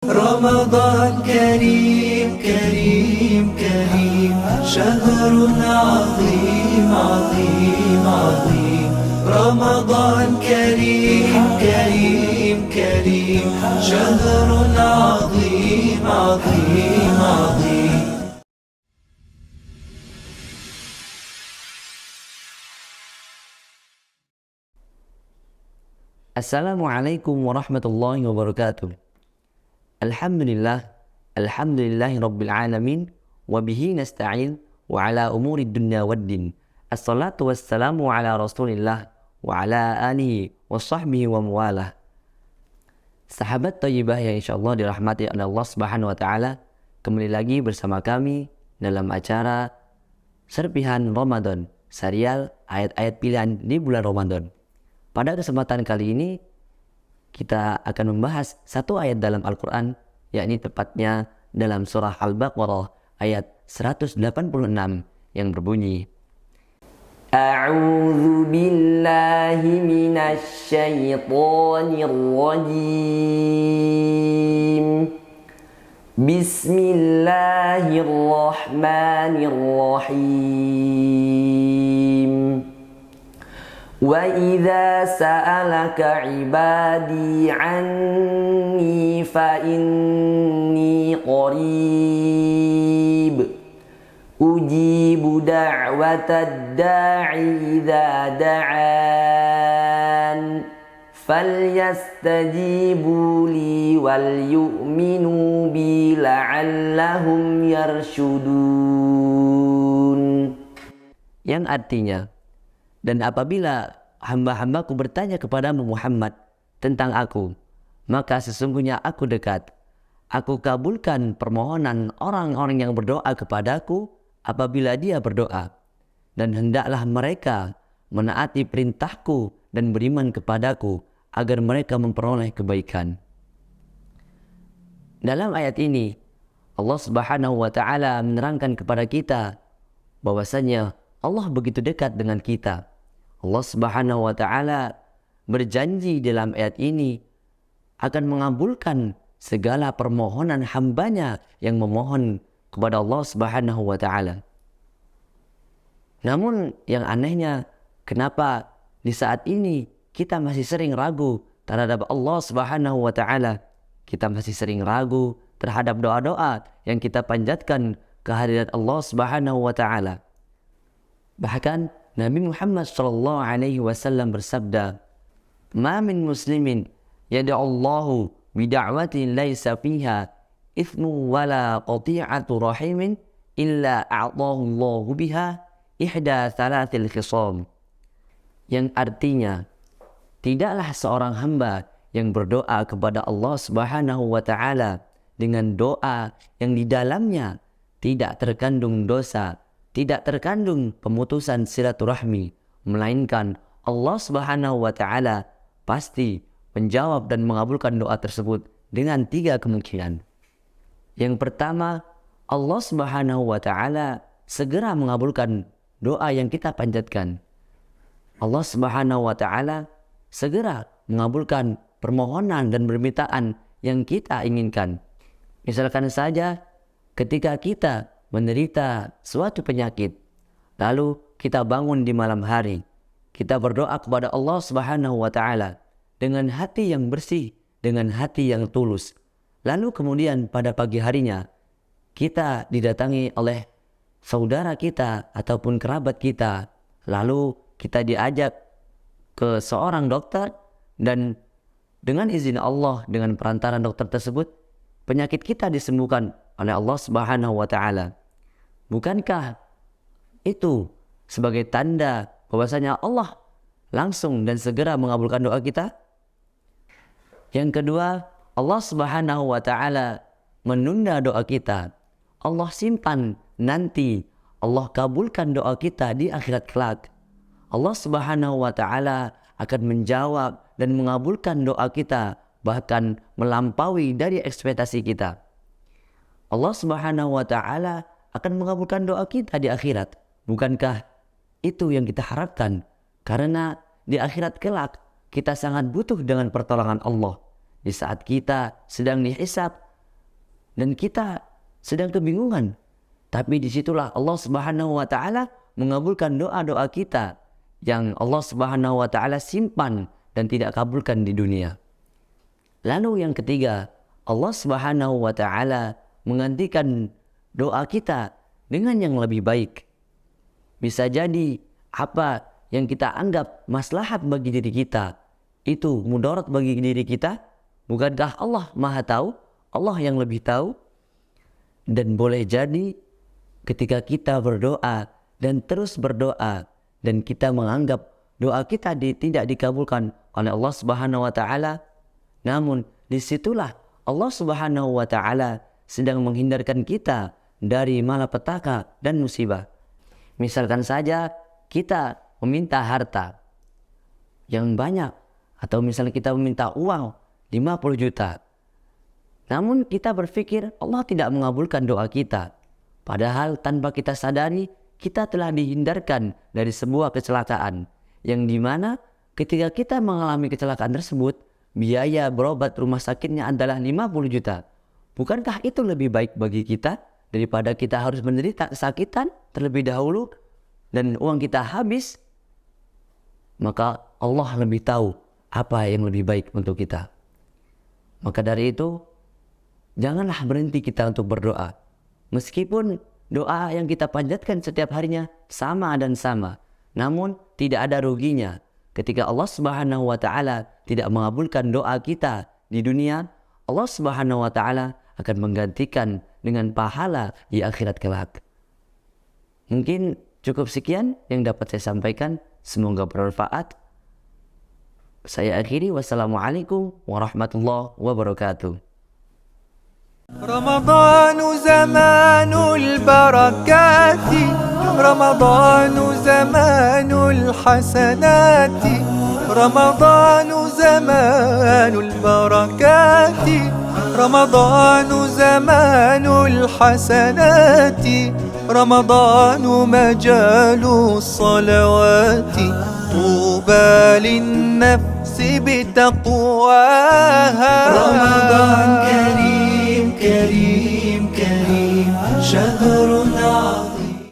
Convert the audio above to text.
رمضان كريم كريم كريم، شهر عظيم عظيم عظيم. رمضان كريم كريم كريم، شهر عظيم عظيم عظيم. Assalamualaikum warahmatullahi wabarakatuh. Alhamdulillah, alhamdulillahi rabbil alamin, wabihi nasta'in, wa ala umuri dunya waddin. Assalatu wassalamu ala rasulillah, wa ala alihi wa sahbihi wa mawalah. Sahabat Thayyibah yang insyaAllah dirahmati oleh Allah subhanahu wa ta'ala, kembali lagi bersama kami dalam acara Serpihan Ramadan, serial ayat-ayat pilihan di bulan Ramadan. Pada kesempatan kali ini, kita akan membahas satu ayat dalam Al-Quran, yakni tepatnya dalam surah Al-Baqarah ayat 186 yang berbunyi, A'udzu billahi minasy syaithanir rajim. Bismillahirrahmanirrahim. Wa idza sa'alaka 'ibadi 'anni fa inni qarib ujibu da'watad da'i idza da'an falyastajibu li wal yu'minu bi la'allahum yarshudun. Yang artinya, dan apabila hamba-hambaku bertanya kepadamu Muhammad tentang aku, maka sesungguhnya aku dekat. Aku kabulkan permohonan orang-orang yang berdoa kepadaku apabila dia berdoa. Dan hendaklah mereka menaati perintahku dan beriman kepadaku agar mereka memperoleh kebaikan. Dalam ayat ini, Allah subhanahu wa ta'ala menerangkan kepada kita bahwasanya Allah begitu dekat dengan kita. Allah subhanahu wa ta'ala berjanji dalam ayat ini akan mengabulkan segala permohonan hambanya yang memohon kepada Allah subhanahu wa ta'ala. Namun yang anehnya, kenapa di saat ini kita masih sering ragu terhadap Allah subhanahu wa ta'ala? Kita masih sering ragu terhadap doa-doa yang kita panjatkan kehadirat Allah subhanahu wa ta'ala. Bahkan Nabi Muhammad sallallahu alaihi wasallam bersabda, "Ma min muslimin yad'allahu bida'watin laysa fiha ithmu wala qati'atu rahimin illa a'tahu Allahu biha ihda thalathil khisam." Yang artinya, tidaklah seorang hamba yang berdoa kepada Allah Subhanahu wa taala dengan doa yang di dalamnya tidak terkandung dosa, tidak terkandung pemutusan silaturahmi, melainkan Allah Subhanahu wa ta'ala pasti menjawab dan mengabulkan doa tersebut dengan 3 kemungkinan. Yang pertama, Allah Subhanahu wa ta'ala segera mengabulkan doa yang kita panjatkan. Allah Subhanahu wa ta'ala segera mengabulkan permohonan dan permintaan yang kita inginkan. Misalkan saja ketika kita menderita suatu penyakit, lalu kita bangun di malam hari, kita berdoa kepada Allah Subhanahu wa ta'ala dengan hati yang bersih, dengan hati yang tulus. Lalu kemudian pada pagi harinya kita didatangi oleh saudara kita ataupun kerabat kita, lalu kita diajak ke seorang dokter, dan dengan izin Allah, dengan perantaran dokter tersebut, penyakit kita disembuhkan oleh Allah Subhanahu wa ta'ala. Bukankah itu sebagai tanda bahwasanya Allah langsung dan segera mengabulkan doa kita? Yang kedua, Allah Subhanahu wa ta'ala menunda doa kita. Allah simpan nanti, Allah kabulkan doa kita di akhirat kelak. Allah Subhanahu wa ta'ala akan menjawab dan mengabulkan doa kita, bahkan melampaui dari ekspektasi kita. Allah Subhanahu wa ta'ala akan mengabulkan doa kita di akhirat. Bukankah itu yang kita harapkan? Karena di akhirat kelak kita sangat butuh dengan pertolongan Allah. Di saat kita sedang dihisab, dan kita sedang kebingungan. Tapi disitulah Allah Subhanahu wa Ta'ala mengabulkan doa-doa kita yang Allah Subhanahu wa Ta'ala simpan dan tidak kabulkan di dunia. Lalu yang ketiga, Allah Subhanahu wa Ta'ala menggantikan doa kita dengan yang lebih baik. Bisa jadi apa yang kita anggap maslahat bagi diri kita itu mudarat bagi diri kita. Bukankah Allah Maha Tahu? Allah yang lebih tahu. Dan boleh jadi ketika kita berdoa dan terus berdoa dan kita menganggap doa kita tidak dikabulkan oleh Allah Subhanahu wa Ta'ala, namun disitulah Allah Subhanahu wa Ta'ala sedang menghindarkan kita dari malapetaka dan musibah. Misalkan saja kita meminta harta yang banyak, atau misalnya kita meminta uang 50 juta. Namun kita berpikir Allah tidak mengabulkan doa kita. Padahal tanpa kita sadari, kita telah dihindarkan dari sebuah kecelakaan. Yang dimana ketika kita mengalami kecelakaan tersebut, biaya berobat rumah sakitnya adalah 50 juta. Bukankah itu lebih baik bagi kita daripada kita harus menderita kesakitan terlebih dahulu dan uang kita habis? Maka Allah lebih tahu apa yang lebih baik untuk kita. Maka dari itu, janganlah berhenti kita untuk berdoa. Meskipun doa yang kita panjatkan setiap harinya sama dan sama, namun tidak ada ruginya. Ketika Allah Subhanahu wa Ta'ala tidak mengabulkan doa kita di dunia, Allah Subhanahu wa Ta'ala akan menggantikan dengan pahala di akhirat kelak. Mungkin cukup sekian yang dapat saya sampaikan. Semoga bermanfaat. Saya akhiri, wassalamualaikum warahmatullahi wabarakatuh. رمضان زمان البركات، رمضان زمان الحسنات، رمضان زمان البركات، رمضان زمان الحسنات، رمضان مجال الصلوات، طوبى للنفس بتقواها. رمضان كريم كريم كريم، شهر